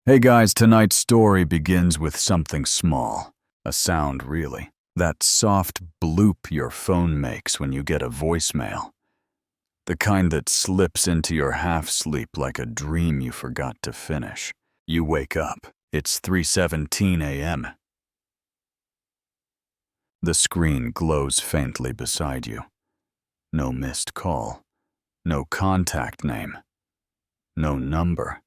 Hey guys, tonight's story begins with something small. A sound, really. That soft bloop your phone makes when you get a voicemail. The kind that slips into your half-sleep like a dream you forgot to finish. You wake up. It's 3:17 a.m. The screen glows faintly beside you. No missed call. No contact name. No number.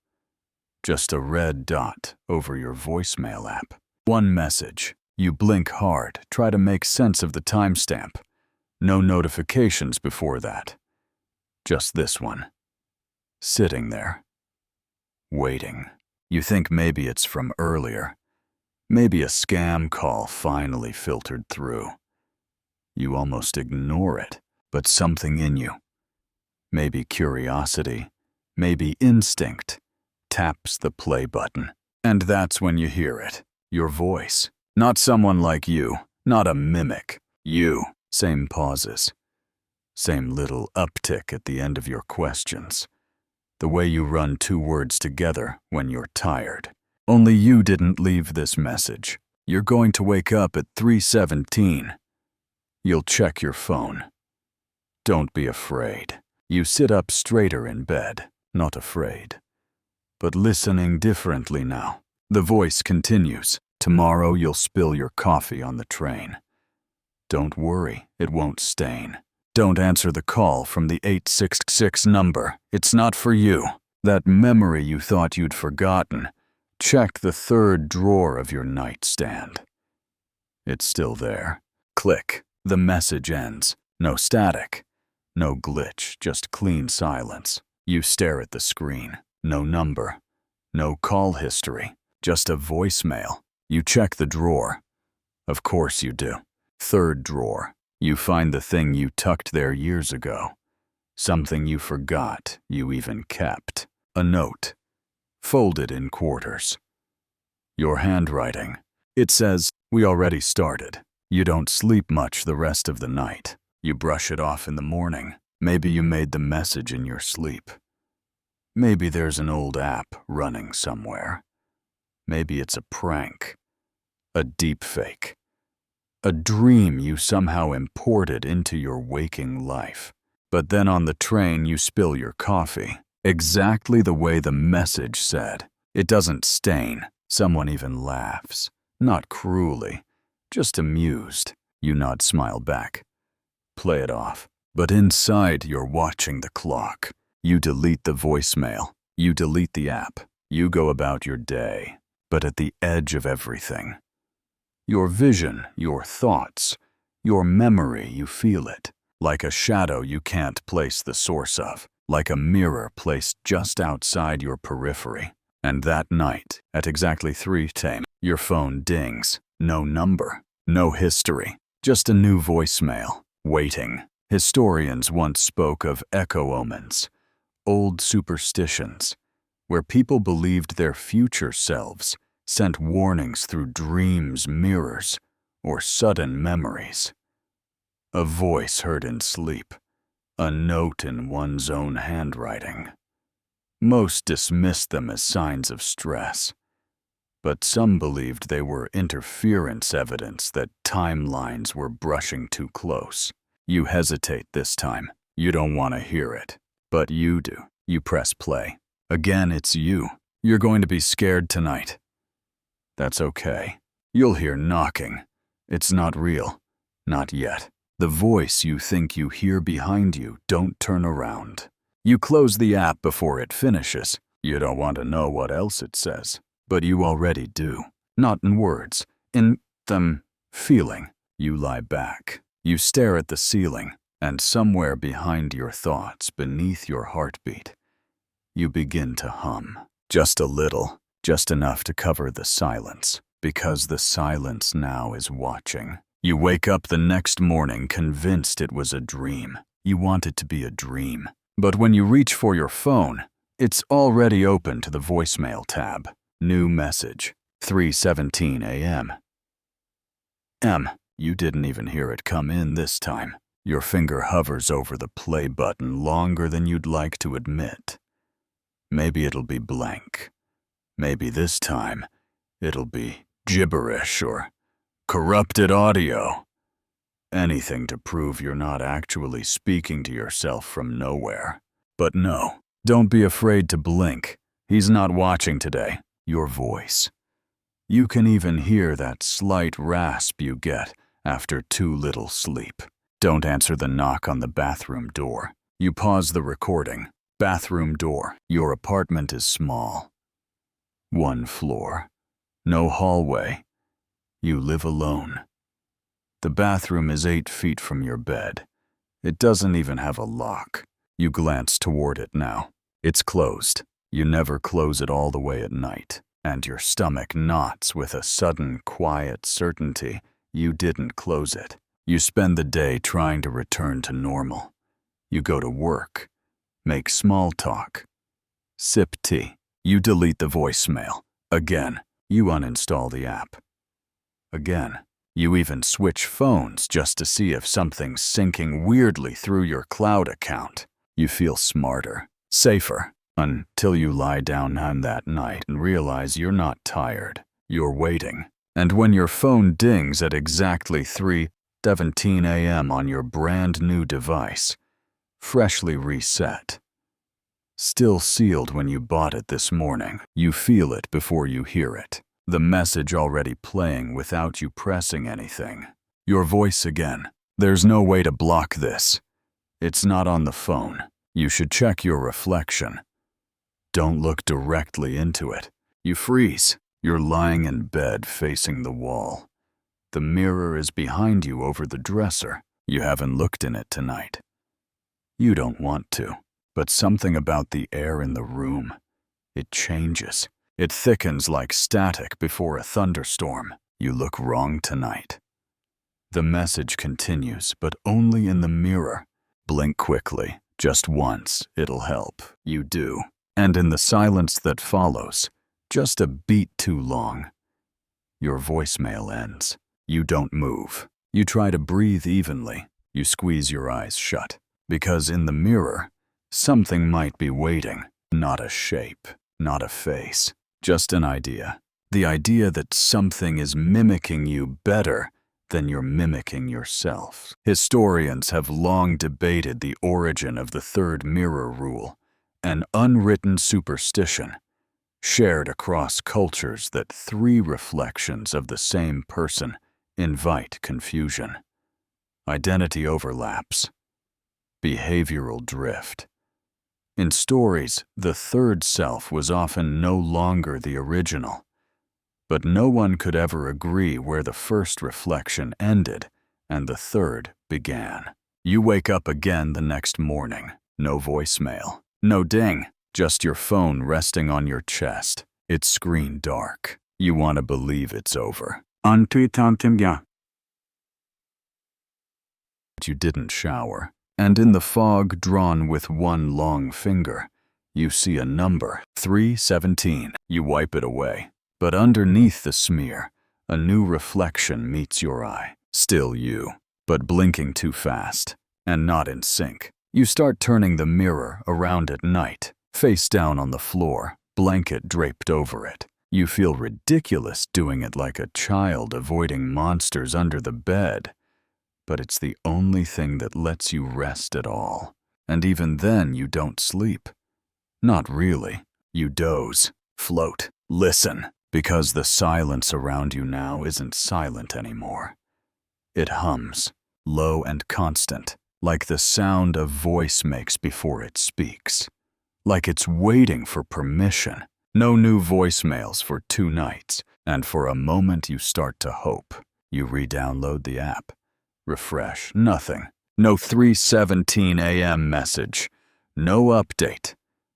Just a red dot over your voicemail app. One message. You blink hard, try to make sense of the timestamp. No notifications before that. Just this one. Sitting there. Waiting. You think maybe it's from earlier. Maybe a scam call finally filtered through. You almost ignore it, but something in you, maybe curiosity, maybe instinct, taps the play button. And that's when you hear it. Your voice. Not someone like you. Not a mimic. You. Same pauses. Same little uptick at the end of your questions. The way you run two words together when you're tired. Only you didn't leave this message. You're going to wake up at 3:17. You'll check your phone. Don't be afraid. You sit up straighter in bed. Not afraid. But listening differently now. The voice continues. Tomorrow you'll spill your coffee on the train. Don't worry, it won't stain. Don't answer the call from the 866 number. It's not for you. That memory you thought you'd forgotten. Check the third drawer of your nightstand. It's still there. Click. The message ends. No static. No glitch, just clean silence. You stare at the screen. No number. No call history. Just a voicemail. You check the drawer. Of course you do. Third drawer. You find the thing you tucked there years ago. Something you forgot you even kept. A note. Folded in quarters. Your handwriting. It says, "We already started." You don't sleep much the rest of the night. You brush it off in the morning. Maybe you made the message in your sleep. Maybe there's an old app running somewhere. Maybe it's a prank. A deepfake. A dream you somehow imported into your waking life. But then on the train you spill your coffee. Exactly the way the message said. It doesn't stain. Someone even laughs. Not cruelly. Just amused. You nod, smile back. Play it off. But inside you're watching the clock. You delete the voicemail. You delete the app. You go about your day. But at the edge of everything. Your vision, your thoughts, your memory, you feel it. Like a shadow you can't place the source of. Like a mirror placed just outside your periphery. And that night, at exactly 3:10, your phone dings. No number. No history. Just a new voicemail. Waiting. Historians once spoke of echo omens. Old superstitions. Where people believed their future selves sent warnings through dreams, mirrors, or sudden memories. A voice heard in sleep. A note in one's own handwriting. Most dismissed them as signs of stress. But some believed they were interference evidence that timelines were brushing too close. You hesitate this time. You don't want to hear it. But you do. You press play. Again, it's you. You're going to be scared tonight. That's okay. You'll hear knocking. It's not real. Not yet. The voice you think you hear behind you, don't turn around. You close the app before it finishes. You don't want to know what else it says. But you already do. Not in words. In them feeling. You lie back. You stare at the ceiling. And somewhere behind your thoughts, beneath your heartbeat, you begin to hum. Just a little. Just enough to cover the silence, because the silence now is watching. You wake up the next morning convinced it was a dream. You want it to be a dream. But when you reach for your phone, it's already open to the voicemail tab. New message. 3:17 a.m. You didn't even hear it come in this time. Your finger hovers over the play button longer than you'd like to admit. Maybe it'll be blank. Maybe this time it'll be gibberish or corrupted audio. Anything to prove you're not actually speaking to yourself from nowhere. But no, don't be afraid to blink. He's not watching today. Your voice. You can even hear that slight rasp you get after too little sleep. Don't answer the knock on the bathroom door. You pause the recording. Bathroom door. Your apartment is small. 1 floor. No hallway. You live alone. The bathroom is 8 feet from your bed. It doesn't even have a lock. You glance toward it now. It's closed. You never close it all the way at night, and your stomach knots with a sudden, quiet certainty you didn't close it. You spend the day trying to return to normal. You go to work, make small talk, sip tea. You delete the voicemail. Again, you uninstall the app. Again, you even switch phones just to see if something's syncing weirdly through your cloud account. You feel smarter, safer, until you lie down that night and realize you're not tired. You're waiting. And when your phone dings at exactly 3:17 a.m. on your brand new device, freshly reset, still sealed when you bought it this morning, you feel it before you hear it. The message already playing without you pressing anything. Your voice again. There's no way to block this. It's not on the phone. You should check your reflection. Don't look directly into it. You freeze. You're lying in bed facing the wall. The mirror is behind you over the dresser. You haven't looked in it tonight. You don't want to, but something about the air in the room, it changes. It thickens like static before a thunderstorm. You look wrong tonight. The message continues, but only in the mirror. Blink quickly, just once, it'll help. You do. And in the silence that follows, just a beat too long, your voicemail ends. You don't move. You try to breathe evenly. You squeeze your eyes shut. Because in the mirror, something might be waiting. Not a shape, not a face. Just an idea. The idea that something is mimicking you better than you're mimicking yourself. Historians have long debated the origin of the third mirror rule, an unwritten superstition shared across cultures that 3 reflections of the same person invite confusion. Identity overlaps. Behavioral drift. In stories, the third self was often no longer the original, but no one could ever agree where the first reflection ended and the third began. You wake up again the next morning. No voicemail, no ding, just your phone resting on your chest, its screen dark. You want to believe it's over. But you didn't shower. And in the fog drawn with one long finger, you see a number, 3:17. You wipe it away. But underneath the smear, a new reflection meets your eye. Still you, but blinking too fast, and not in sync. You start turning the mirror around at night, face down on the floor, blanket draped over it. You feel ridiculous doing it like a child avoiding monsters under the bed. But it's the only thing that lets you rest at all. And even then you don't sleep. Not really. You doze, float, listen, because the silence around you now isn't silent anymore. It hums, low and constant, like the sound a voice makes before it speaks. Like it's waiting for permission. No new voicemails for 2 nights, and for a moment you start to hope. You re-download the app. Refresh, nothing. No 3:17 a.m. message. No update.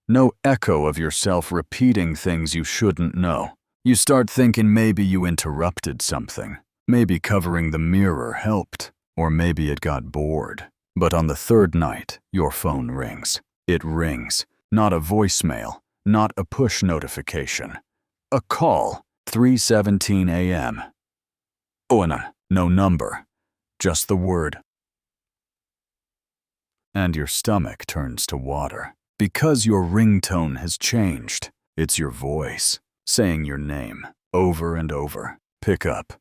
No echo of yourself repeating things you shouldn't know. You start thinking maybe you interrupted something. Maybe covering the mirror helped. Or maybe it got bored. But on the 3rd night, your phone rings. It rings. Not a voicemail. Not a push notification. A call. 3:17 a.m. Oh, no number. Just the word. And your stomach turns to water. Because your ringtone has changed. It's your voice. saying your name over and over. Pick up.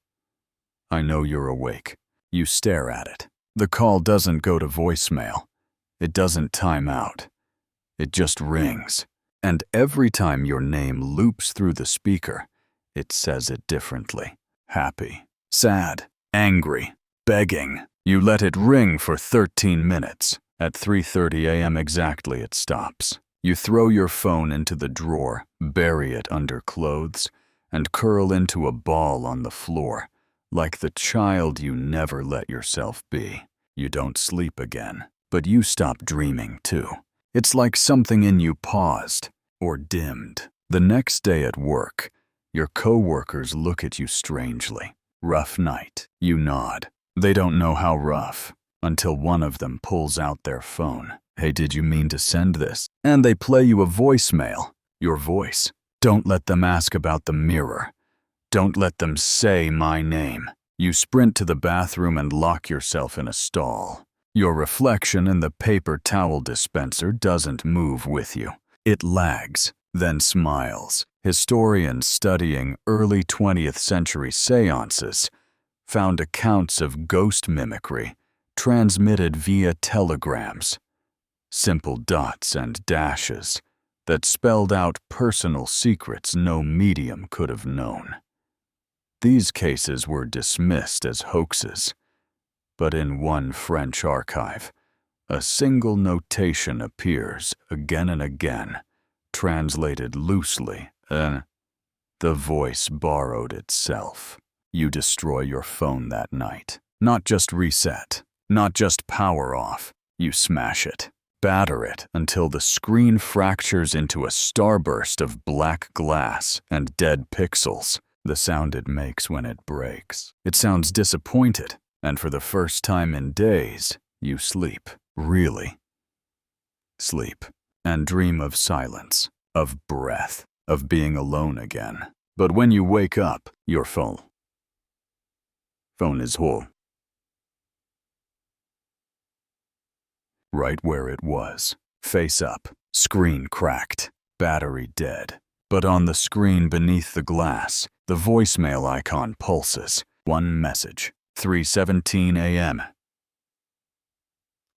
I know you're awake. You stare at it. The call doesn't go to voicemail. It doesn't time out. It just rings. And every time your name loops through the speaker, it says it differently. Happy, sad, angry, begging. You let it ring for 13 minutes. At 3:30 a.m. exactly, it stops. You throw your phone into the drawer, bury it under clothes, and curl into a ball on the floor, like the child you never let yourself be. You don't sleep again, but you stop dreaming too. It's like something in you paused or dimmed. The next day at work, your coworkers look at you strangely. Rough night. You nod. They don't know how rough until one of them pulls out their phone. Hey, did you mean to send this? And they play you a voicemail. Your voice. Don't let them ask about the mirror. Don't let them say my name. You sprint to the bathroom and lock yourself in a stall. Your reflection in the paper towel dispenser doesn't move with you. It lags, then smiles. Historians studying early 20th century seances found accounts of ghost mimicry transmitted via telegrams, simple dots and dashes that spelled out personal secrets no medium could have known. These cases were dismissed as hoaxes, but in one French archive, a single notation appears again and again, translated loosely, the voice borrowed itself. You destroy your phone that night. Not just reset, not just power off. You smash it, batter it until the screen fractures into a starburst of black glass and dead pixels. The sound it makes when it breaks. It sounds disappointed, and for the first time in days, you sleep. Really. Sleep. And dream of silence, of breath, of being alone again. But when you wake up, your phone is whole. Right where it was. Face up. Screen cracked. Battery dead. But on the screen beneath the glass, the voicemail icon pulses. One message. 3:17 a.m.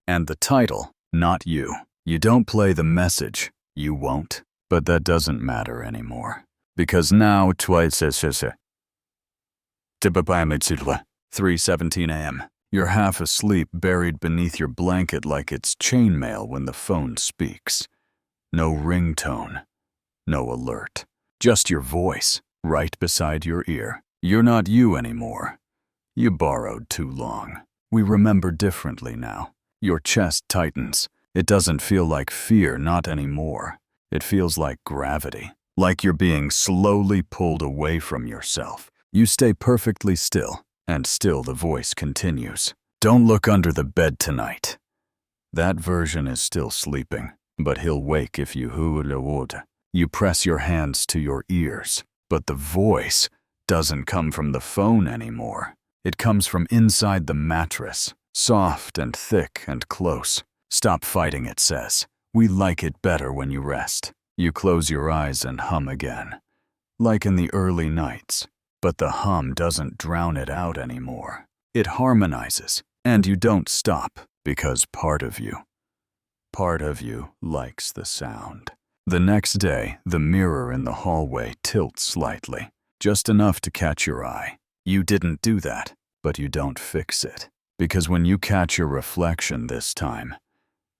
And the title, not you. You don't play the message. You won't. But that doesn't matter anymore. Because now, 3:17 a.m. You're half asleep, buried beneath your blanket like it's chainmail when the phone speaks. No ringtone. No alert. Just your voice, right beside your ear. You're not you anymore. You borrowed too long. We remember differently now. Your chest tightens. It doesn't feel like fear, not anymore. It feels like gravity, like you're being slowly pulled away from yourself. You stay perfectly still, and still the voice continues. Don't look under the bed tonight. That version is still sleeping, but he'll wake if you would. You press your hands to your ears, but the voice doesn't come from the phone anymore. It comes from inside the mattress, soft and thick and close. Stop fighting, it says. We like it better when you rest. You close your eyes and hum again, like in the early nights. But the hum doesn't drown it out anymore. It harmonizes, and you don't stop, because part of you likes the sound. The next day, the mirror in the hallway tilts slightly, just enough to catch your eye. You didn't do that, but you don't fix it. Because when you catch your reflection this time,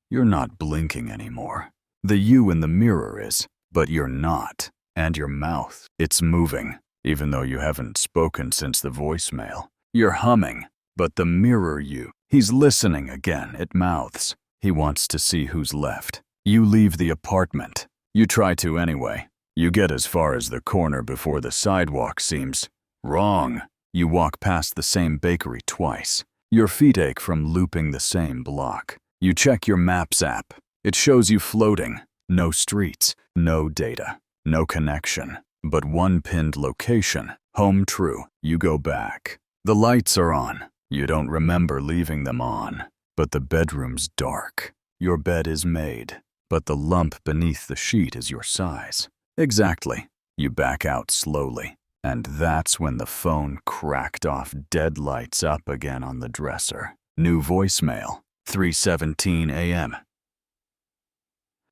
you're not blinking anymore. The you in the mirror is, but you're not. And your mouth, it's moving, even though you haven't spoken since the voicemail. You're humming, but the mirror you, he's listening again, it mouths. He wants to see who's left. You leave the apartment. You try to anyway. You get as far as the corner before the sidewalk seems wrong. You walk past the same bakery twice. Your feet ache from looping the same block. You check your Maps app. It shows you floating. No streets, no data, no connection, but one pinned location. Home true. You go back. The lights are on. You don't remember leaving them on. But the bedroom's dark. Your bed is made, but the lump beneath the sheet is your size. Exactly. You back out slowly, and that's when the phone cracked off, dead lights up again on the dresser. New voicemail, 3:17 a.m.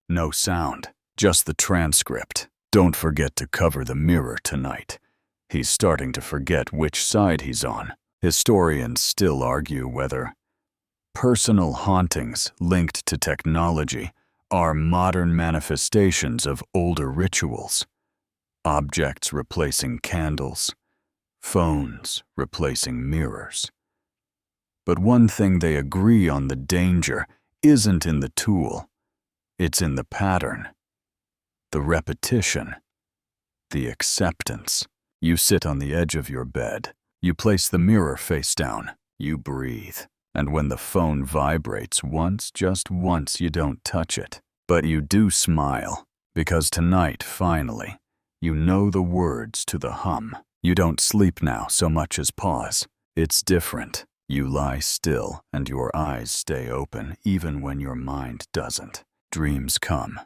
No sound, just the transcript. Don't forget to cover the mirror tonight. He's starting to forget which side he's on. Historians still argue whether personal hauntings linked to technology are modern manifestations of older rituals. Objects replacing candles, phones replacing mirrors. But one thing they agree on: the danger isn't in the tool, it's in the pattern, the repetition, the acceptance. You sit on the edge of your bed, you place the mirror face down, you breathe, and when the phone vibrates once, just once, you don't touch it. But you do smile, because tonight, finally, you know the words to the hum. You don't sleep now so much as pause. It's different. You lie still, and your eyes stay open even when your mind doesn't. Dreams come,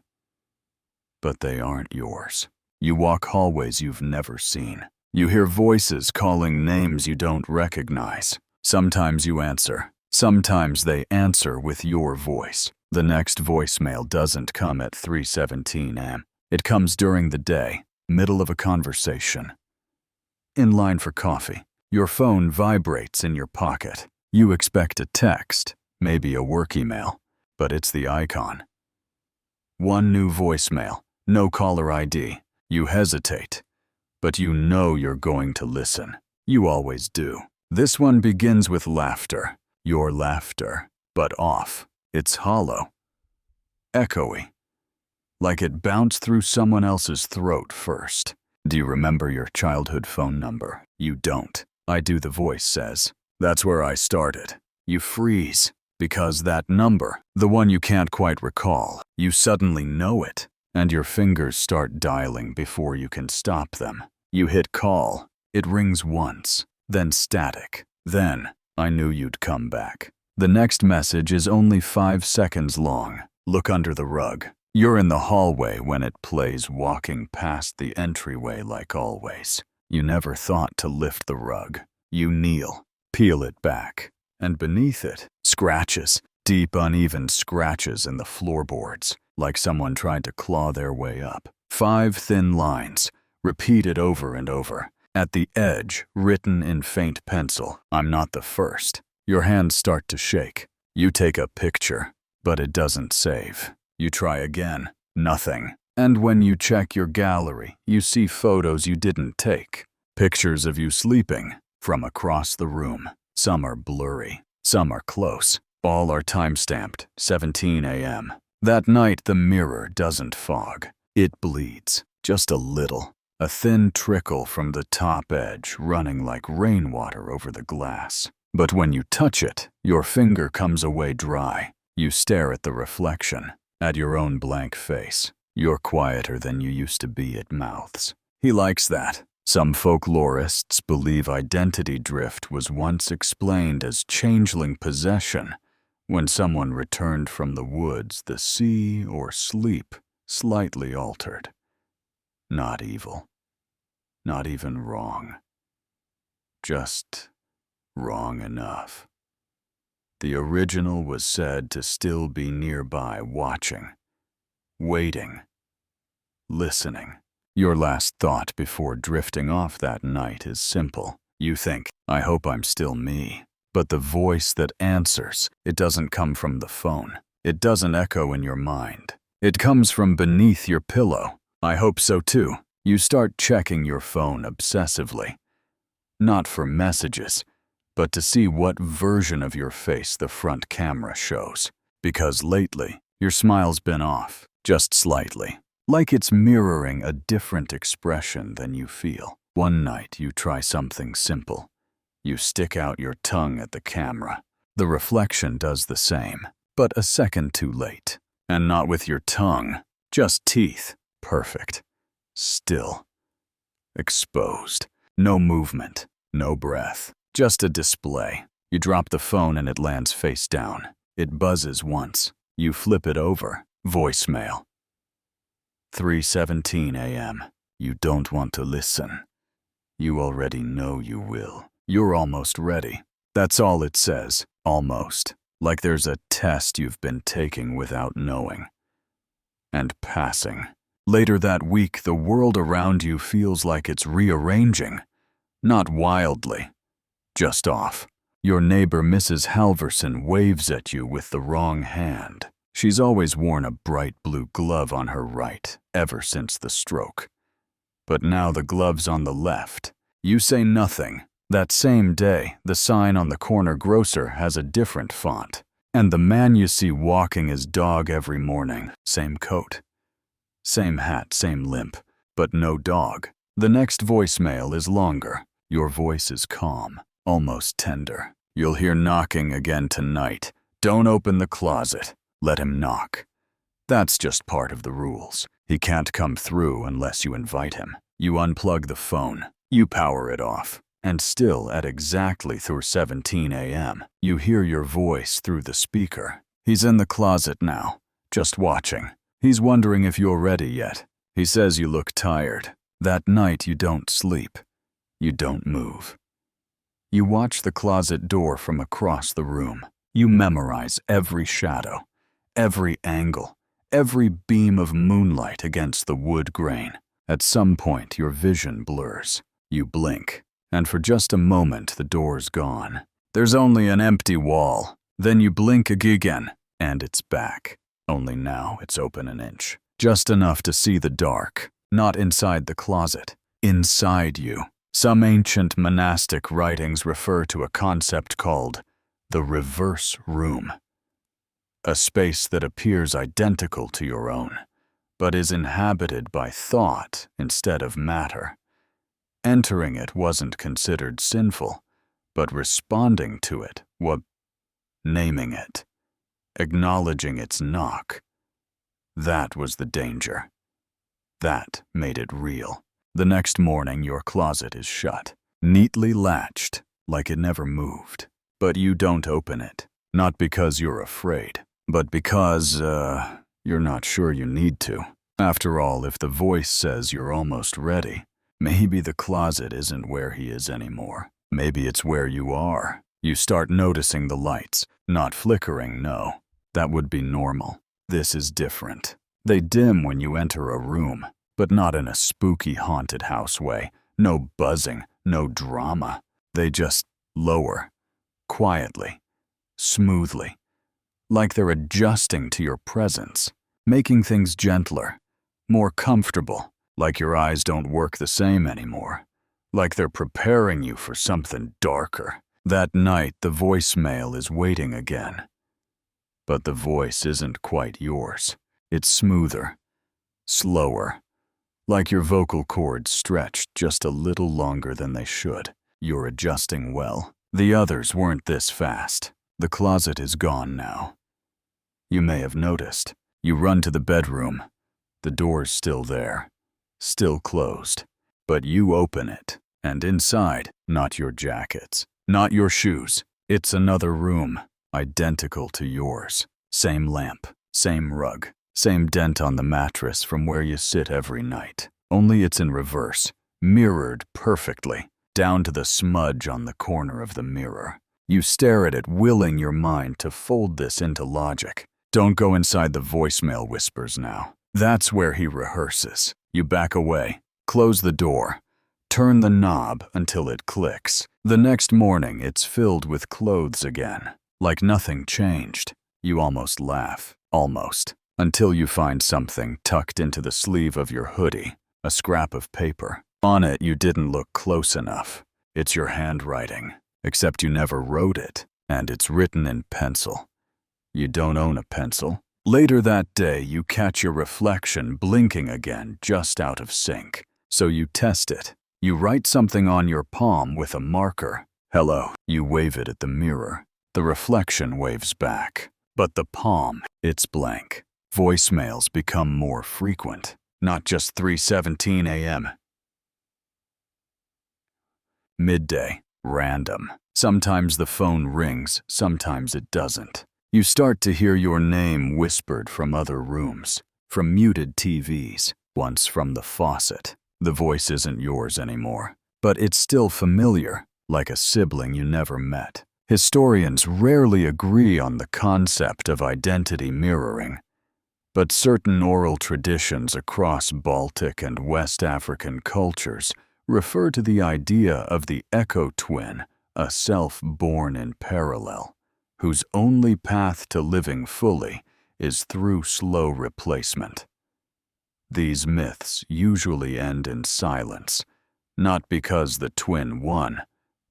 but they aren't yours. You walk hallways you've never seen. You hear voices calling names you don't recognize. Sometimes you answer. Sometimes they answer with your voice. The next voicemail doesn't come at 3:17 a.m. It comes during the day, middle of a conversation. In line for coffee. Your phone vibrates in your pocket. You expect a text, maybe a work email, but it's the icon. One new voicemail, no caller ID. You hesitate, but you know you're going to listen. You always do. This one begins with laughter. Your laughter, but off. It's hollow, echoey, like it bounced through someone else's throat first. Do you remember your childhood phone number? You don't. I do, the voice says. That's where I started. You freeze, because that number, the one you can't quite recall, you suddenly know it, and your fingers start dialing before you can stop them. You hit call. It rings once, then static. Then, I knew you'd come back. The next message is only 5 seconds long. Look under the rug. You're in the hallway when it plays, walking past the entryway like always. You never thought to lift the rug. You kneel, peel it back, and beneath it, scratches, deep uneven scratches in the floorboards, like someone tried to claw their way up. 5 thin lines, repeated over and over. At the edge, written in faint pencil, I'm not the first. Your hands start to shake. You take a picture, but it doesn't save. You try again. Nothing. And when you check your gallery, you see photos you didn't take. Pictures of you sleeping from across the room. Some are blurry. Some are close. All are time-stamped, 17 a.m. That night, the mirror doesn't fog. It bleeds. Just a little. A thin trickle from the top edge running like rainwater over the glass. But when you touch it, your finger comes away dry. You stare at the reflection, at your own blank face. You're quieter than you used to be, it mouths. He likes that. Some folklorists believe identity drift was once explained as changeling possession, when someone returned from the woods, the sea, or sleep, slightly altered. Not evil. Not even wrong. Just wrong enough. The original was said to still be nearby, watching, waiting, listening. Your last thought before drifting off that night is simple. You think, I hope I'm still me. But the voice that answers, it doesn't come from the phone. It doesn't echo in your mind. It comes from beneath your pillow. I hope so too. You start checking your phone obsessively. Not for messages, but to see what version of your face the front camera shows. Because lately, your smile's been off, just slightly. Like it's mirroring a different expression than you feel. One night you try something simple. You stick out your tongue at the camera. The reflection does the same, but a second too late. And not with your tongue, just teeth. Perfect. Still. Exposed. No movement, no breath. Just a display. You drop the phone and it lands face down. It buzzes once. You flip it over. Voicemail. 3:17 a.m. You don't want to listen. You already know you will. You're almost ready. That's all it says, almost. Like there's a test you've been taking without knowing. And passing. Later that week, the world around you feels like it's rearranging. Not wildly, just off. Your neighbor, Mrs. Halverson, waves at you with the wrong hand. She's always worn a bright blue glove on her right, ever since the stroke. But now the glove's on the left. You say nothing. That same day, the sign on the corner grocer has a different font. And the man you see walking his dog every morning, same coat. Same hat, same limp, but no dog. The next voicemail is longer. Your voice is calm, almost tender. You'll hear knocking again tonight. Don't open the closet. Let him knock. That's just part of the rules. He can't come through unless you invite him. You unplug the phone. You power it off. And still, at exactly through 17 a.m., you hear your voice through the speaker. He's in the closet now, just watching. He's wondering if you're ready yet. He says you look tired. That night you don't sleep. You don't move. You watch the closet door from across the room. You memorize every shadow, every angle, every beam of moonlight against the wood grain. At some point, your vision blurs. You blink, and for just a moment, the door's gone. There's only an empty wall. Then you blink again, and it's back. Only now it's open an inch. Just enough to see the dark. Not inside the closet. Inside you. Some ancient monastic writings refer to a concept called the reverse room. A space that appears identical to your own, but is inhabited by thought instead of matter. Entering it wasn't considered sinful, but responding to it was naming it, acknowledging its knock. That was the danger. That made it real. The next morning, your closet is shut, neatly latched, like it never moved. But you don't open it, not because you're afraid, but because, you're not sure you need to. After all, if the voice says you're almost ready, maybe the closet isn't where he is anymore. Maybe it's where you are. You start noticing the lights, not flickering, no. That would be normal. This is different. They dim when you enter a room, but not in a spooky haunted house way. No buzzing, no drama. They just lower, quietly, smoothly, like they're adjusting to your presence, making things gentler, more comfortable, like your eyes don't work the same anymore, like they're preparing you for something darker. That night, the voicemail is waiting again. But the voice isn't quite yours. It's smoother, slower, like your vocal cords stretched just a little longer than they should. You're adjusting well. The others weren't this fast. The closet is gone now. You may have noticed. You run to the bedroom. The door's still there, still closed. But you open it, and inside, not your jackets, not your shoes. It's another room, identical to yours. Same lamp, same rug, same dent on the mattress from where you sit every night. Only it's in reverse, mirrored perfectly, down to the smudge on the corner of the mirror. You stare at it, willing your mind to fold this into logic. Don't go inside the voicemail whispers now. That's where he rehearses. You back away, close the door, turn the knob until it clicks. The next morning, it's filled with clothes again, like nothing changed. You almost laugh, almost, until you find something tucked into the sleeve of your hoodie, a scrap of paper. On it, you didn't look close enough. It's your handwriting, except you never wrote it, and it's written in pencil. You don't own a pencil. Later that day, you catch your reflection blinking again just out of sync. So you test it. You write something on your palm with a marker. Hello. You wave it at the mirror. The reflection waves back. But the palm, it's blank. Voicemails become more frequent. Not just 3:17 a.m. Midday. Random. Sometimes the phone rings, sometimes it doesn't. You start to hear your name whispered from other rooms, from muted TVs, once from the faucet. The voice isn't yours anymore, but it's still familiar, like a sibling you never met. Historians rarely agree on the concept of identity mirroring, but certain oral traditions across Baltic and West African cultures refer to the idea of the echo twin, a self born in parallel, whose only path to living fully is through slow replacement. These myths usually end in silence, not because the twin won,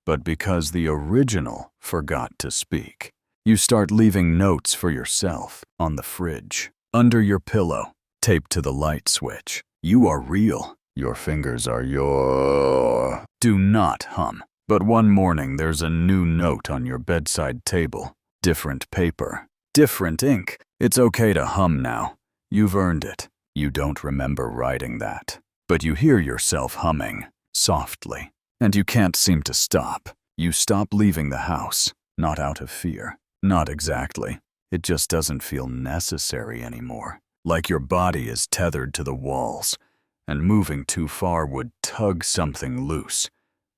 but because the original forgot to speak. You start leaving notes for yourself on the fridge, under your pillow, taped to the light switch. You are real. Your fingers are your... Do not hum. But one morning there's a new note on your bedside table. Different paper. Different ink. It's okay to hum now. You've earned it. You don't remember writing that. But you hear yourself humming, softly. And you can't seem to stop. You stop leaving the house. Not out of fear. Not exactly. It just doesn't feel necessary anymore. Like your body is tethered to the walls, and moving too far would tug something loose.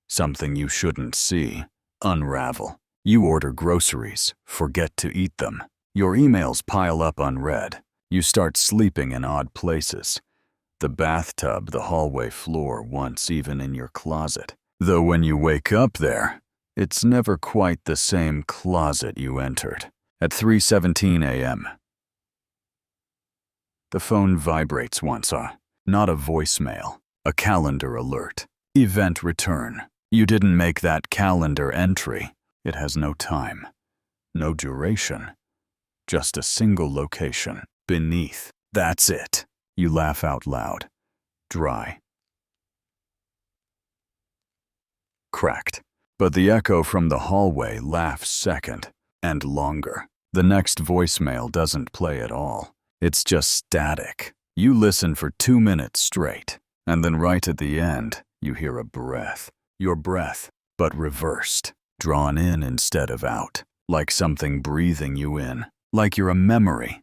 Something you shouldn't see. Unravel. You order groceries, forget to eat them. Your emails pile up unread. You start sleeping in odd places. The bathtub, the hallway floor, once even in your closet. Though when you wake up there, it's never quite the same closet you entered. At 3:17 a.m. The phone vibrates once, not a voicemail, a calendar alert. Event return. You didn't make that calendar entry. It has no time, no duration, just a single location. Beneath. That's it. You laugh out loud. Dry. Cracked. But the echo from the hallway laughs second, and longer. The next voicemail doesn't play at all. It's just static. You listen for 2 minutes straight, and then right at the end, you hear a breath. Your breath, but reversed. Drawn in instead of out. Like something breathing you in. Like you're a memory.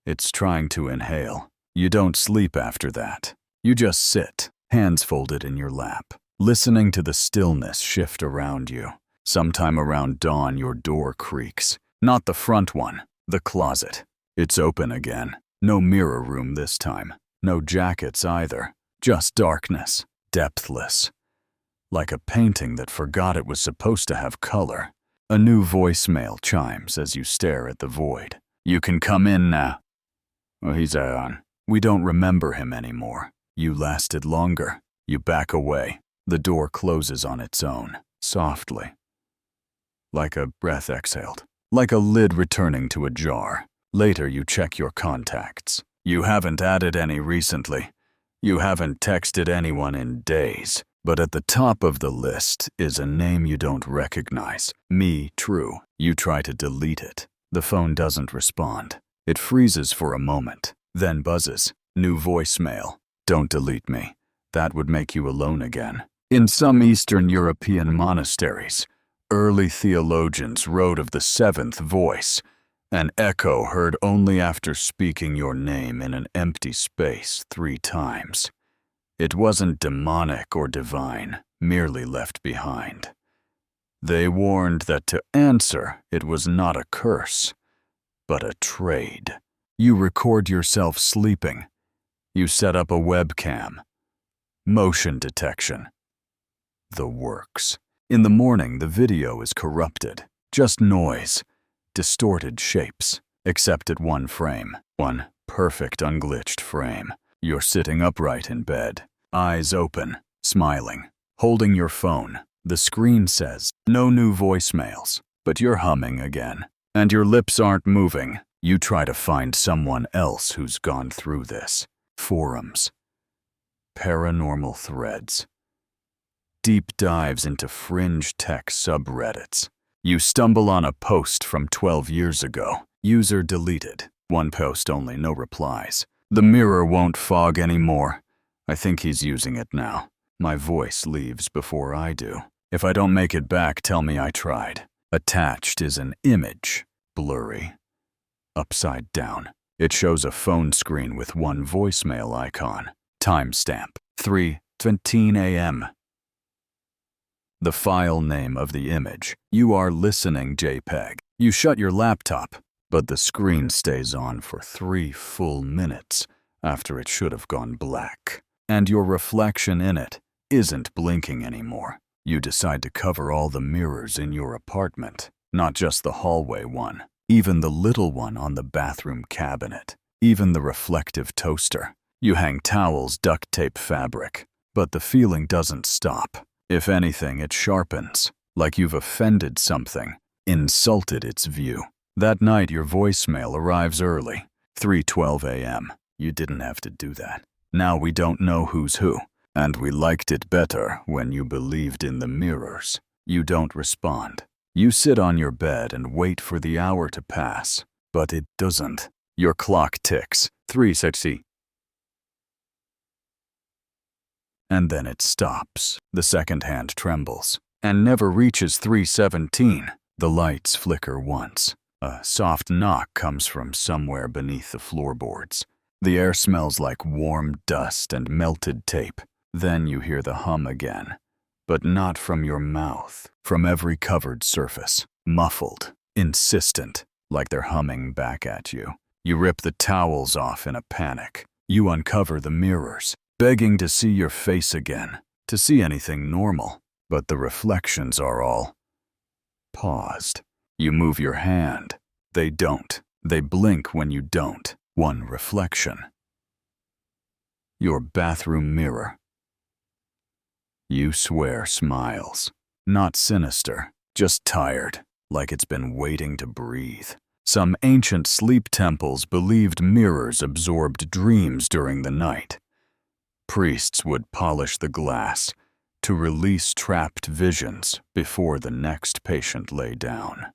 It's trying to inhale. You don't sleep after that. You just sit, hands folded in your lap, listening to the stillness shift around you. Sometime around dawn, your door creaks. Not the front one, the closet. It's open again. No mirror room this time. No jackets either. Just darkness. Depthless. Like a painting that forgot it was supposed to have color. A new voicemail chimes as you stare at the void. You can come in now. Well, he's on. We don't remember him anymore. You lasted longer. You back away. The door closes on its own, softly. Like a breath exhaled. Like a lid returning to a jar. Later you check your contacts. You haven't added any recently. You haven't texted anyone in days. But at the top of the list is a name you don't recognize. Me, true. You try to delete it. The phone doesn't respond. It freezes for a moment, then buzzes. New voicemail. Don't delete me. That would make you alone again. In some Eastern European monasteries, early theologians wrote of the seventh voice, an echo heard only after speaking your name in an empty space 3 times. It wasn't demonic or divine, merely left behind. They warned that to answer, it was not a curse, but a trade. You record yourself sleeping. You set up a webcam. Motion detection. The works. In the morning, the video is corrupted. Just noise. Distorted shapes. Except at one frame. One perfect unglitched frame. You're sitting upright in bed. Eyes open. Smiling. Holding your phone. The screen says, no new voicemails. But you're humming again. And your lips aren't moving. You try to find someone else who's gone through this. Forums. Paranormal threads. Deep dives into fringe tech subreddits. You stumble on a post from 12 years ago. User deleted. One post only, no replies. The mirror won't fog anymore. I think he's using it now. My voice leaves before I do. If I don't make it back, tell me I tried. Attached is an image. Blurry. Upside down. It shows a phone screen with one voicemail icon. Timestamp. 3:15 a.m. The file name of the image. You are listening JPEG. You shut your laptop, but the screen stays on for 3 full minutes after it should have gone black. And your reflection in it isn't blinking anymore. You decide to cover all the mirrors in your apartment, not just the hallway one, even the little one on the bathroom cabinet, even the reflective toaster. You hang towels, duct tape, fabric, but the feeling doesn't stop. If anything, it sharpens, like you've offended something, insulted its view. That night, your voicemail arrives early, 3:12 a.m. You didn't have to do that. Now we don't know who's who, and we liked it better when you believed in the mirrors. You don't respond. You sit on your bed and wait for the hour to pass, but it doesn't. Your clock ticks, 3:60. And then it stops. The second hand trembles, and never reaches 3:17. The lights flicker once. A soft knock comes from somewhere beneath the floorboards. The air smells like warm dust and melted tape. Then you hear the hum again, but not from your mouth, from every covered surface, muffled, insistent, like they're humming back at you. You rip the towels off in a panic. You uncover the mirrors, begging to see your face again, to see anything normal, but the reflections are all paused. You move your hand. They don't. They blink when you don't. One reflection. Your bathroom mirror. You swear smiles. Not sinister, just tired, like it's been waiting to breathe. Some ancient sleep temples believed mirrors absorbed dreams during the night. Priests would polish the glass to release trapped visions before the next patient lay down.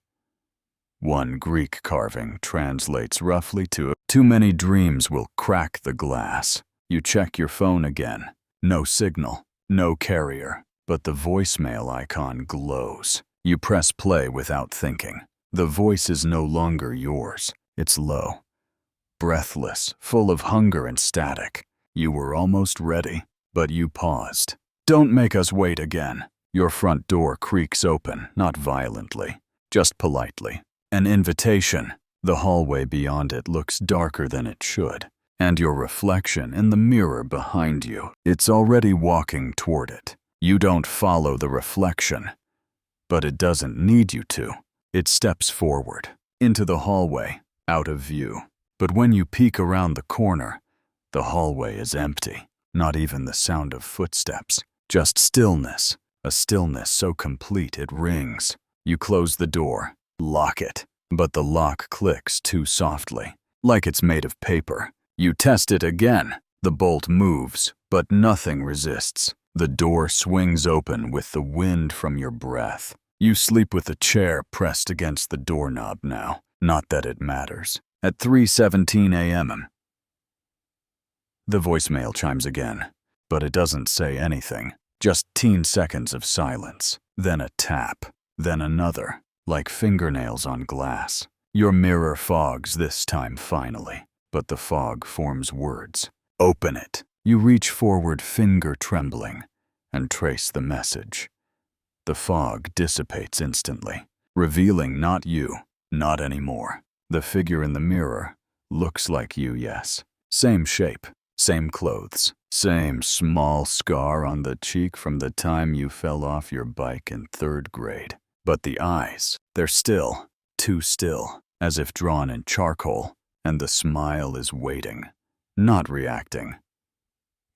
One Greek carving translates roughly to, "Too many dreams will crack the glass." You check your phone again. No signal, no carrier, but the voicemail icon glows. You press play without thinking. The voice is no longer yours. It's low, breathless, full of hunger and static. You were almost ready, but you paused. "Don't make us wait again." Your front door creaks open, not violently, just politely. An invitation. The hallway beyond it looks darker than it should, and your reflection in the mirror behind you, it's already walking toward it. You don't follow the reflection, but it doesn't need you to. It steps forward, into the hallway, out of view. But when you peek around the corner, the hallway is empty. Not even the sound of footsteps. Just stillness. A stillness so complete it rings. You close the door, lock it, but the lock clicks too softly, like it's made of paper. You test it again. The bolt moves, but nothing resists. The door swings open with the wind from your breath. You sleep with the chair pressed against the doorknob now. Not that it matters. At 3:17 a.m. The voicemail chimes again, but it doesn't say anything. Just 10 seconds of silence, then a tap, then another, like fingernails on glass. Your mirror fogs this time finally, but the fog forms words. Open it. You reach forward, finger trembling, and trace the message. The fog dissipates instantly, revealing not you, not anymore. The figure in the mirror looks like you, yes. Same shape, same clothes, same small scar on the cheek from the time you fell off your bike in 3rd grade. But the eyes, they're still, too still, as if drawn in charcoal, and the smile is waiting, not reacting.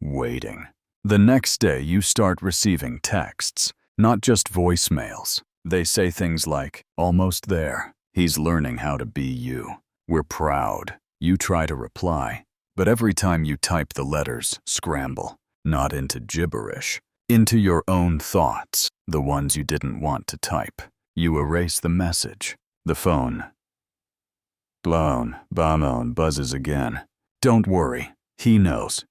Waiting. The next day you start receiving texts, not just voicemails. They say things like, "Almost there. He's learning how to be you. We're proud." You try to reply, but every time you type the letters, scramble, not into gibberish, into your own thoughts, the ones you didn't want to type. You erase the message. The phone, Bamon buzzes again. Don't worry, he knows.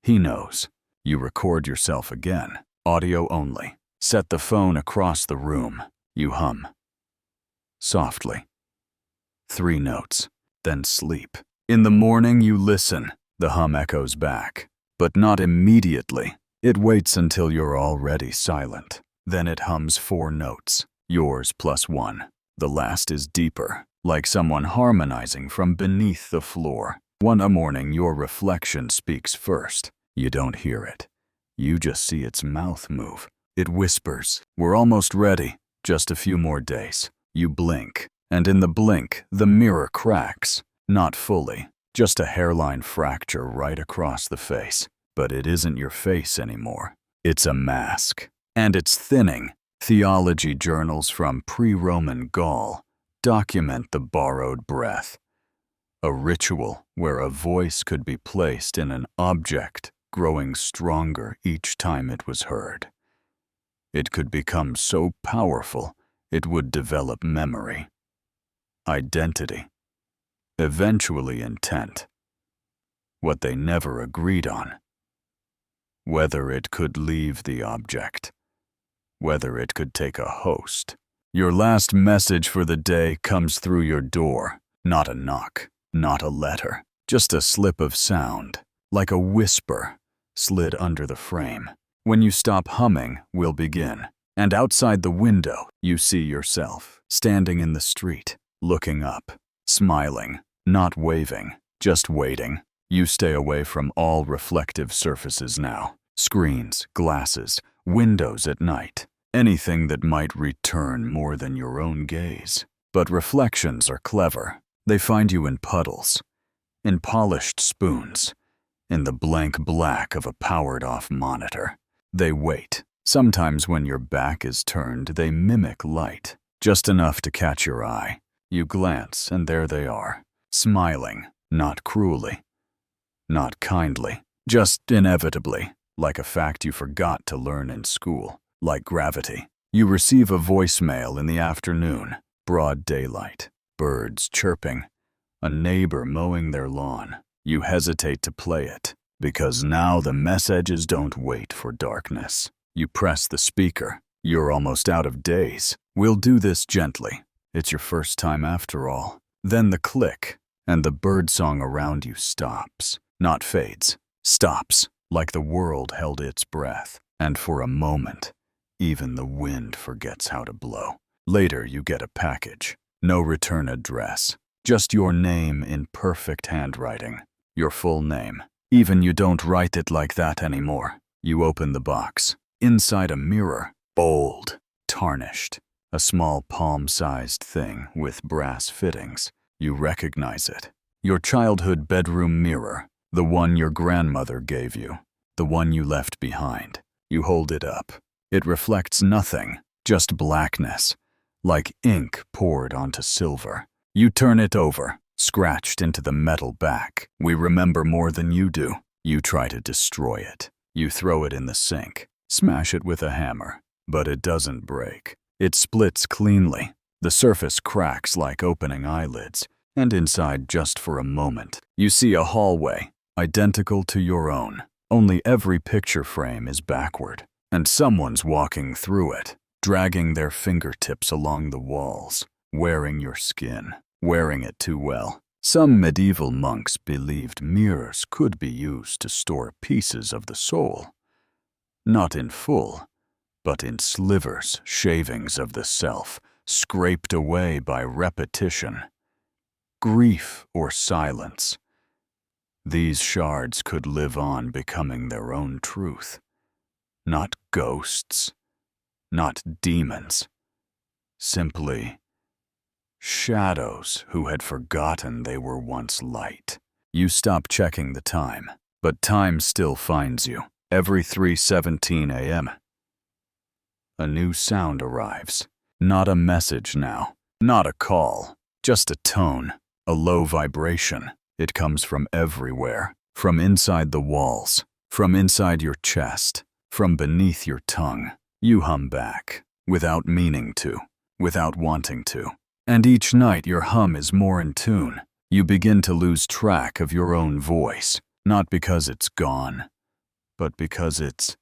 He knows. You record yourself again, audio only. Set the phone across the room. You hum. Softly. 3 notes, then sleep. In the morning you listen. The hum echoes back. but not immediately. It waits until you're already silent. Then it hums 4 notes, yours plus 1. The last is deeper, like someone harmonizing from beneath the floor. One morning, your reflection speaks first. You don't hear it. You just see its mouth move. It whispers, "We're almost ready. Just a few more days." You blink, and in the blink, the mirror cracks. Not fully, just a hairline fracture right across the face. But it isn't your face anymore. It's a mask. And it's thinning. Theology journals from pre-Roman Gaul document the borrowed breath. A ritual where a voice could be placed in an object, growing stronger each time it was heard. It could become so powerful, it would develop memory, identity, eventually intent. What they never agreed on. Whether it could leave the object. Whether it could take a host. Your last message for the day comes through your door. Not a knock, not a letter, just a slip of sound, like a whisper, slid under the frame. When you stop humming, we'll begin. And outside the window, you see yourself, standing in the street, looking up, smiling, not waving, just waiting. You stay away from all reflective surfaces now. Screens, glasses, windows at night. Anything that might return more than your own gaze. But reflections are clever. They find you in puddles, in polished spoons, in the blank black of a powered-off monitor. They wait. Sometimes when your back is turned, they mimic light, just enough to catch your eye. You glance, and there they are, smiling, not cruelly, not kindly, just inevitably, like a fact you forgot to learn in school, like gravity. You receive a voicemail in the afternoon, broad daylight, birds chirping, a neighbor mowing their lawn. You hesitate to play it, because now the messages don't wait for darkness. You press the speaker. You're almost out of days. We'll do this gently. It's your first time after all. Then the click, and the birdsong around you stops. Not fades, stops, like the world held its breath. And for a moment, even the wind forgets how to blow. Later, you get a package. No return address. Just your name in perfect handwriting. Your full name. Even you don't write it like that anymore. You open the box. Inside a mirror, bold, tarnished. A small palm-sized thing with brass fittings. You recognize it. Your childhood bedroom mirror. The one your grandmother gave you. The one you left behind. You hold it up. It reflects nothing, just blackness, like ink poured onto silver. You turn it over, scratched into the metal back. We remember more than you do. You try to destroy it. You throw it in the sink, smash it with a hammer, but it doesn't break. It splits cleanly. The surface cracks like opening eyelids, and inside, just for a moment, you see a hallway, identical to your own. Only every picture frame is backward, and someone's walking through it, dragging their fingertips along the walls, wearing your skin, wearing it too well. Some medieval monks believed mirrors could be used to store pieces of the soul. Not in full, but in slivers, shavings of the self, scraped away by repetition, grief or silence. These shards could live on becoming their own truth. Not ghosts, not demons, simply shadows who had forgotten they were once light. You stop checking the time, but time still finds you. Every 3:17 a.m. A new sound arrives. Not a message now, not a call, just a tone, a low vibration. It comes from everywhere, from inside the walls, from inside your chest, from beneath your tongue. You hum back, without meaning to, without wanting to. And each night your hum is more in tune. You begin to lose track of your own voice, not because it's gone, but because it's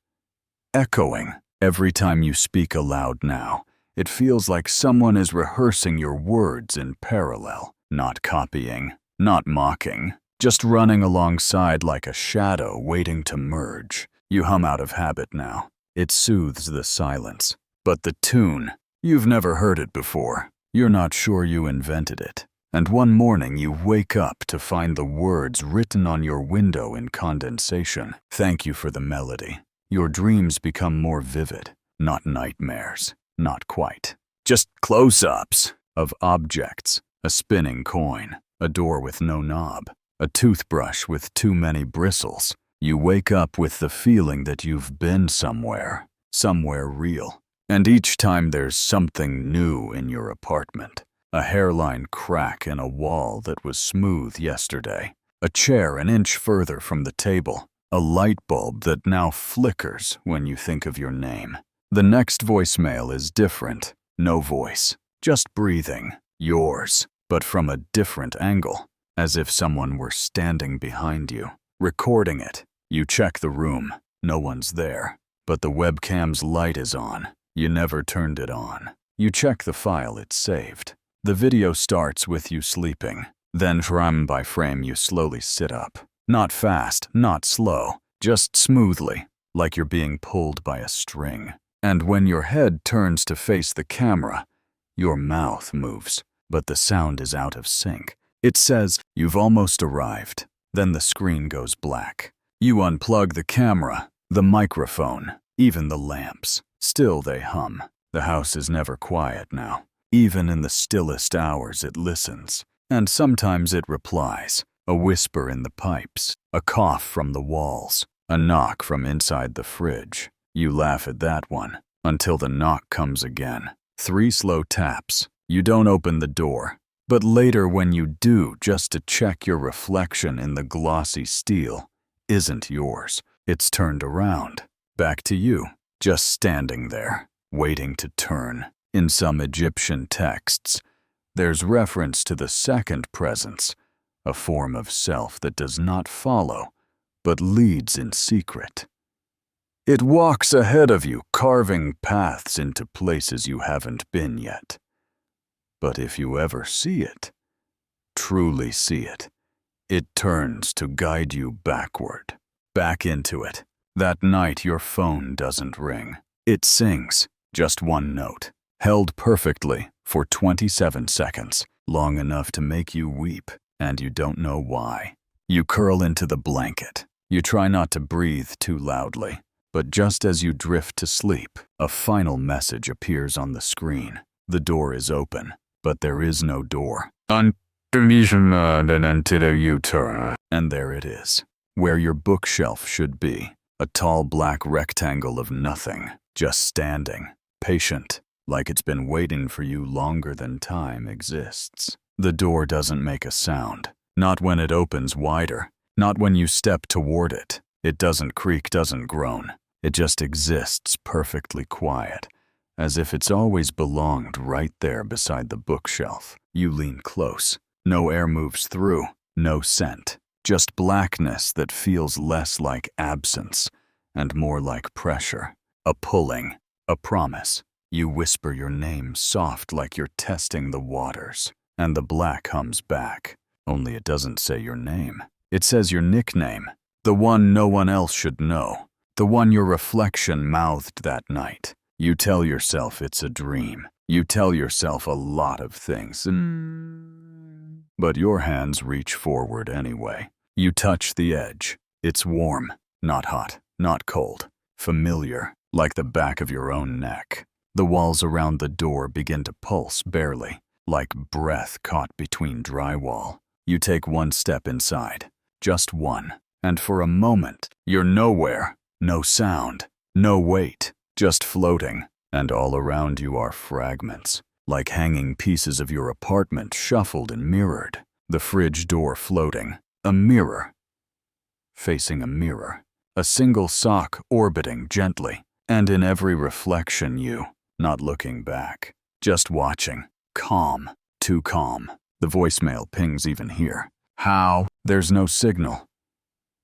echoing. Every time you speak aloud now, it feels like someone is rehearsing your words in parallel, not copying, not mocking, just running alongside like a shadow waiting to merge. You hum out of habit now. It soothes the silence. But the tune, you've never heard it before. You're not sure you invented it. And one morning you wake up to find the words written on your window in condensation. Thank you for the melody. Your dreams become more vivid, not nightmares, not quite. Just close-ups of objects, a spinning coin, a door with no knob, a toothbrush with too many bristles. You wake up with the feeling that you've been somewhere real. And each time there's something new in your apartment. A hairline crack in a wall that was smooth yesterday. A chair an inch further from the table. A light bulb that now flickers when you think of your name. The next voicemail is different. No voice. Just breathing. Yours. But from a different angle. As if someone were standing behind you. Recording it. You check the room. No one's there. But the webcam's light is on. You never turned it on. You check the file it's saved. The video starts with you sleeping. Then frame by frame you slowly sit up. Not fast, not slow. Just smoothly, like you're being pulled by a string. And when your head turns to face the camera, your mouth moves, but the sound is out of sync. It says, "You've almost arrived." Then the screen goes black. You unplug the camera, the microphone, even the lamps. Still they hum. The house is never quiet now. Even in the stillest hours it listens. And sometimes it replies. A whisper in the pipes, a cough from the walls, a knock from inside the fridge. You laugh at that one, until the knock comes again. 3 slow taps. You don't open the door. But later when you do, just to check your reflection in the glossy steel, isn't yours. It's turned around. Back to you, just standing there, waiting to turn. In some Egyptian texts, there's reference to the second presence, a form of self that does not follow, but leads in secret. It walks ahead of you, carving paths into places you haven't been yet. But if you ever see it, truly see it, it turns to guide you backward, back into it. That night your phone doesn't ring. It sings, just one note, held perfectly for 27 seconds, long enough to make you weep, and you don't know why. You curl into the blanket. You try not to breathe too loudly, but just as you drift to sleep, a final message appears on the screen. The door is open, but there is no door. Until you turn. And there it is, where your bookshelf should be. A tall black rectangle of nothing, just standing, patient, like it's been waiting for you longer than time exists. The door doesn't make a sound, not when it opens wider, not when you step toward it. It doesn't creak, doesn't groan. It just exists perfectly quiet, as if it's always belonged right there beside the bookshelf. You lean close. No air moves through, no scent. Just blackness that feels less like absence and more like pressure. A pulling, a promise. You whisper your name soft like you're testing the waters. And the black hums back. Only it doesn't say your name. It says your nickname. The one no one else should know. The one your reflection mouthed that night. You tell yourself it's a dream. You tell yourself a lot of things. But your hands reach forward anyway. You touch the edge. It's warm, not hot, not cold. Familiar, like the back of your own neck. The walls around the door begin to pulse barely, like breath caught between drywall. You take one step inside, just one, and for a moment, you're nowhere. No sound, no weight, just floating, and all around you are fragments, like hanging pieces of your apartment shuffled and mirrored. The fridge door floating, a mirror, facing a mirror, a single sock orbiting gently, and in every reflection you, not looking back, just watching, calm, too calm. The voicemail pings even here. How? There's no signal,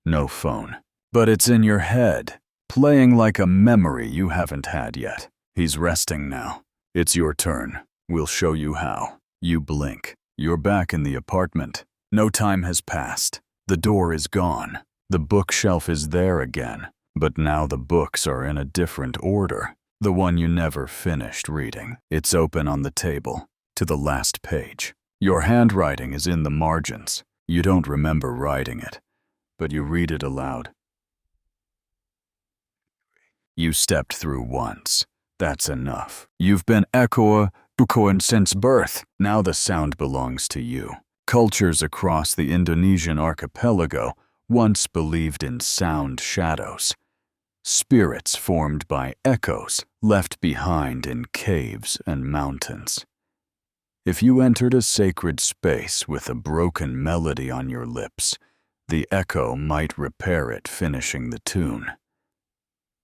no phone. But it's in your head, playing like a memory you haven't had yet. He's resting now. It's your turn. We'll show you how. You blink. You're back in the apartment. No time has passed. The door is gone. The bookshelf is there again, but now the books are in a different order. The one you never finished reading. It's open on the table, to the last page. Your handwriting is in the margins. You don't remember writing it, but you read it aloud. You stepped through once. That's enough. You've been echoing since birth. Now the sound belongs to you. Cultures across the Indonesian archipelago once believed in sound shadows. Spirits formed by echoes left behind in caves and mountains. If you entered a sacred space with a broken melody on your lips, the echo might repair it, finishing the tune.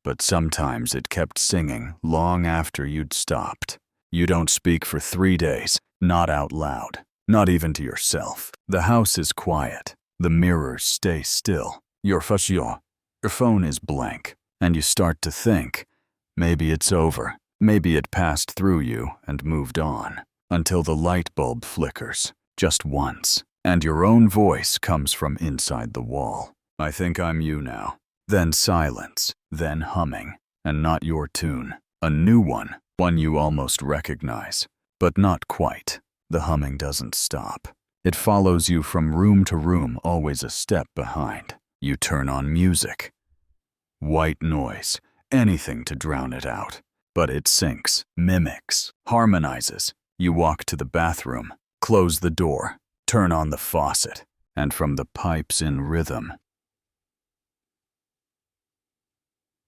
But sometimes it kept singing long after you'd stopped. You don't speak for 3 days, not out loud, not even to yourself. The house is quiet. The mirrors stay still. Your phone is blank, and you start to think, maybe it's over. Maybe it passed through you and moved on, until the light bulb flickers, just once, and your own voice comes from inside the wall. I think I'm you now. Then silence, then humming, and not your tune. A new one you almost recognize, but not quite. The humming doesn't stop. It follows you from room to room, always a step behind. You turn on music. White noise, anything to drown it out. But it syncs, mimics, harmonizes. You walk to the bathroom, close the door, turn on the faucet, and from the pipes in rhythm,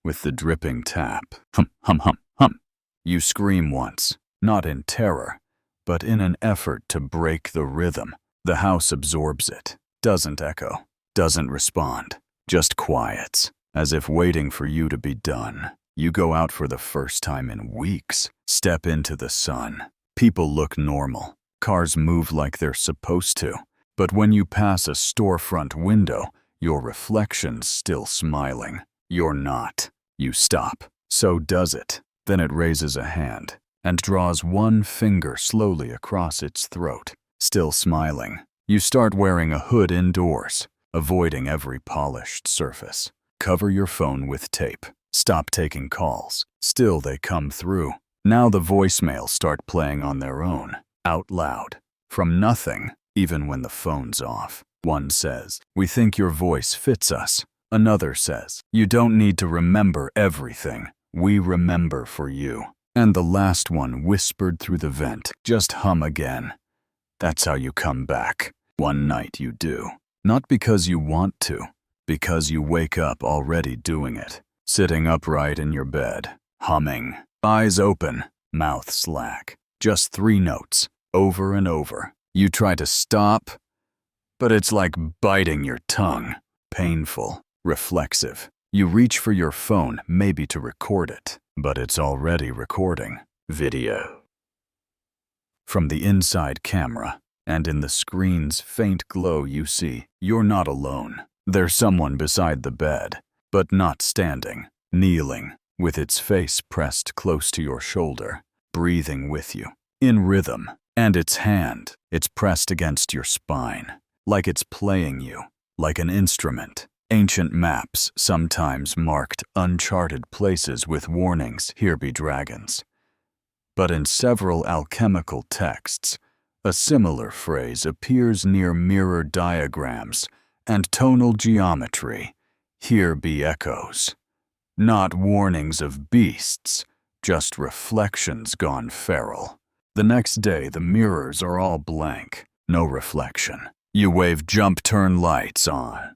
with the dripping tap, hum, hum, hum, hum, you scream once, not in terror, but in an effort to break the rhythm. The house absorbs it, doesn't echo, doesn't respond, just quiets, as if waiting for you to be done. You go out for the first time in weeks, step into the sun. People look normal, cars move like they're supposed to, but when you pass a storefront window, your reflection's still smiling. You're not. You stop. So does it. Then it raises a hand and draws one finger slowly across its throat. Still smiling. You start wearing a hood indoors, avoiding every polished surface. Cover your phone with tape. Stop taking calls. Still they come through. Now the voicemails start playing on their own, out loud, from nothing, even when the phone's off. One says, "We think your voice fits us." Another says, "You don't need to remember everything. We remember for you." And the last one whispered through the vent, "Just hum again." That's how you come back. One night you do. Not because you want to, because you wake up already doing it. Sitting upright in your bed, humming, eyes open, mouth slack. Just 3 notes, over and over. You try to stop, but it's like biting your tongue. Painful, reflexive. You reach for your phone, maybe to record it, but it's already recording. Video. From the inside camera, and in the screen's faint glow you see, you're not alone. There's someone beside the bed, but not standing, kneeling, with its face pressed close to your shoulder, breathing with you, in rhythm, and its hand, it's pressed against your spine, like it's playing you, like an instrument. Ancient maps sometimes marked uncharted places with warnings, "Here be dragons." But in several alchemical texts, a similar phrase appears near mirror diagrams and tonal geometry, "Here be echoes." Not warnings of beasts, just reflections gone feral. The next day, the mirrors are all blank, no reflection. You wave jump turn lights on.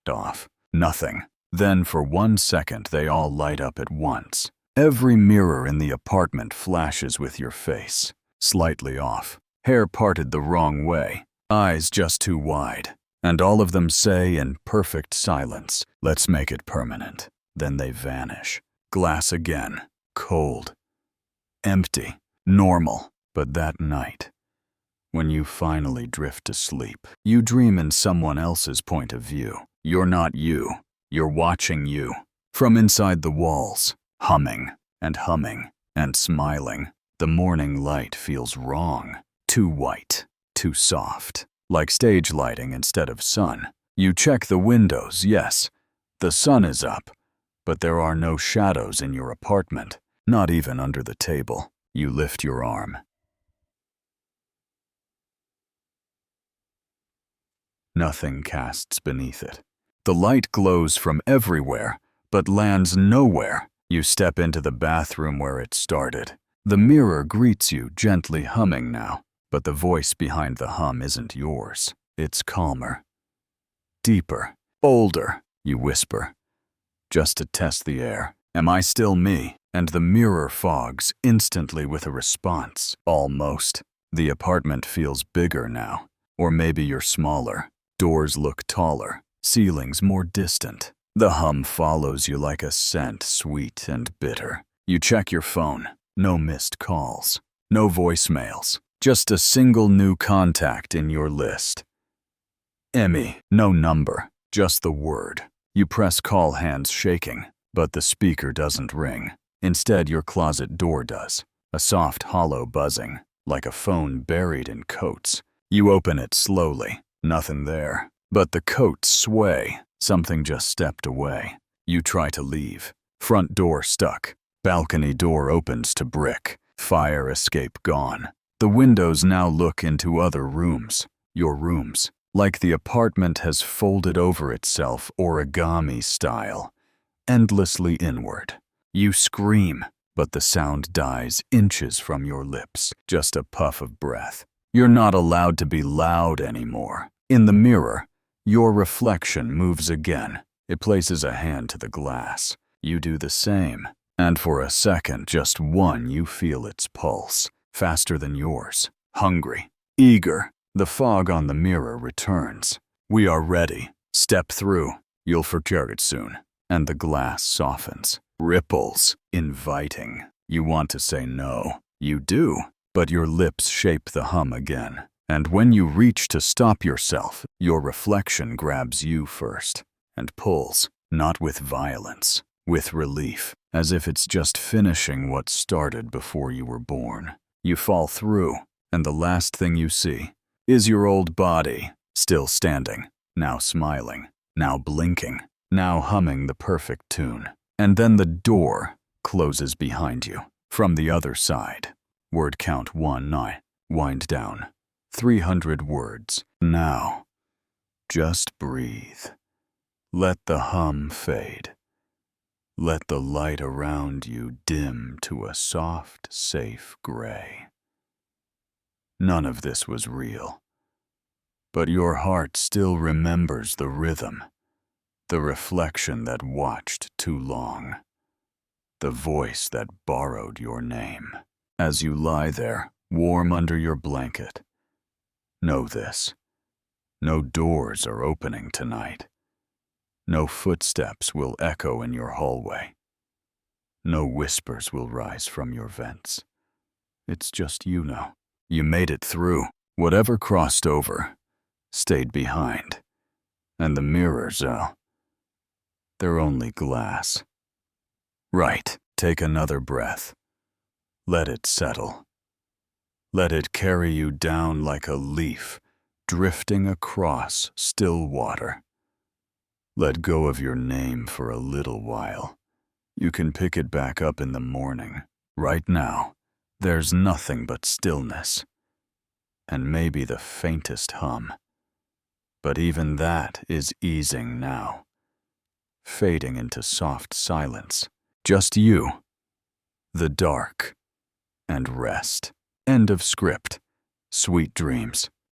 Off. Nothing. Then for 1 second, they all light up at once. Every mirror in the apartment flashes with your face, slightly off, hair parted the wrong way, eyes just too wide, and all of them say in perfect silence, "Let's make it permanent." Then they vanish. Glass again, cold, empty, normal. But that night, when you finally drift to sleep, you dream in someone else's point of view. You're not you. You're watching you. From inside the walls, humming and smiling. The morning light feels wrong, too white, too soft. like stage lighting instead of sun. You check the windows, yes. The sun is up, but there are no shadows in your apartment, not even under the table. You lift your arm. Nothing casts beneath it. The light glows from everywhere, but lands nowhere. You step into the bathroom where it started. The mirror greets you, gently humming now, but the voice behind the hum isn't yours. It's calmer, deeper, older, you whisper, just to test the air. Am I still me? And the mirror fogs instantly with a response, almost. The apartment feels bigger now, or maybe you're smaller. Doors look taller, ceilings more distant. The hum follows you like a scent, sweet and bitter. You check your phone. No missed calls. No voicemails. Just a single new contact in your list. Emmy. No number. Just the word. You press call, hands shaking, but the speaker doesn't ring. Instead, your closet door does. A soft, hollow buzzing, like a phone buried in coats. You open it slowly. Nothing there. But the coats sway. Something just stepped away. You try to leave. Front door stuck. Balcony door opens to brick. Fire escape gone. The windows now look into other rooms. Your rooms. Like the apartment has folded over itself origami style. Endlessly inward. You scream, but the sound dies inches from your lips. Just a puff of breath. You're not allowed to be loud anymore. In the mirror, your reflection moves again. It places a hand to the glass. You do the same. And for a second, just one, you feel its pulse. Faster than yours. Hungry. Eager. The fog on the mirror returns. We are ready. Step through. You'll forget it soon. And the glass softens. Ripples. Inviting. You want to say no. You do. But your lips shape the hum again. And when you reach to stop yourself, your reflection grabs you first and pulls, not with violence, with relief, as if it's just finishing what started before you were born. You fall through, and the last thing you see is your old body, still standing, now smiling, now blinking, now humming the perfect tune. And then the door closes behind you. From the other side, word count 19, wind down. 300 words. Now, just breathe. Let the hum fade. Let the light around you dim to a soft, safe gray. None of this was real, but your heart still remembers the rhythm, the reflection that watched too long, the voice that borrowed your name. As you lie there, warm under your blanket, know this: no doors are opening tonight. No footsteps will echo in your hallway. No whispers will rise from your vents. It's just you know. You made it through. Whatever crossed over stayed behind. And the mirrors, they're only glass. Right, take another breath. Let it settle. Let it carry you down like a leaf, drifting across still water. Let go of your name for a little while. You can pick it back up in the morning. Right now, there's nothing but stillness, and maybe the faintest hum. But even that is easing now, fading into soft silence. Just you, the dark, and rest. End of script. Sweet dreams.